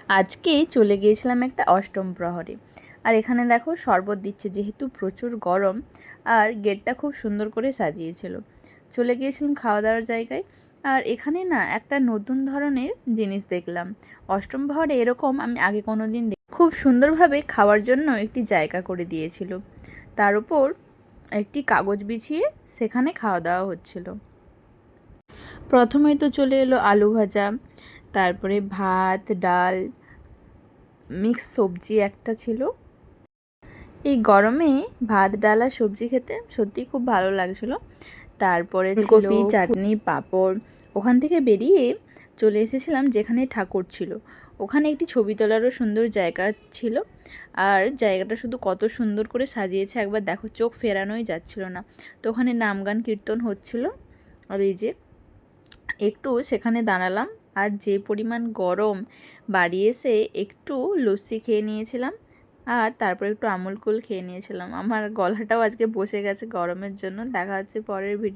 আজকে চলে গিয়েছিলাম একটা অষ্টম প্রহরে। আর এখানে দেখো শরবত দিচ্ছে, যেহেতু প্রচুর গরম আর গেটটা খুব সুন্দর করে সাজিয়েছিল। চলে গিয়েছিলাম খাওয়া দাওয়ার জায়গায়। আর এখানে না একটা নতুন ধরনের জিনিস দেখলাম। অষ্টম প্রহরে এরকম আমি আগে কোনো দিন খুব সুন্দরভাবে খাওয়ার জন্য একটি জায়গা করে দিয়েছিল, তার উপর একটি কাগজ বিছিয়ে সেখানে খাওয়া দাওয়া হচ্ছিল। প্রথমে তো চলে এলো আলু ভাজা, তারপরে ভাত, ডাল, মিক্স সবজি একটা ছিল। এই গরমে ভাত, ডাল আর সবজি খেতে সত্যি খুব ভালো লাগছিল। তারপরে ছিল কপি, চাটনি, পাঁপড়। ওখান থেকে বেরিয়ে চলে এসেছিলাম যেখানে ঠাকুর ছিল। ওখানে একটি ছবি তোলারও সুন্দর জায়গা ছিল। আর জায়গাটা শুধু কত সুন্দর করে সাজিয়েছে একবার দেখো, চোখ ফেরানোই যাচ্ছিল না। তো ওখানে নাম গান কীর্তন হচ্ছিল। আর এই যে একটু সেখানে দাঁড়ালাম, আর যে পরিমাণ গরম, বাড়ি এসে একটু লস্যি খেয়ে নিয়েছিলাম আর তারপর একটু আমুল কুল খেয়ে নিয়েছিলাম। আমার গলাটাও আজকে বসে গেছে গরমের জন্য। দেখা হচ্ছে পরের ভিডিও।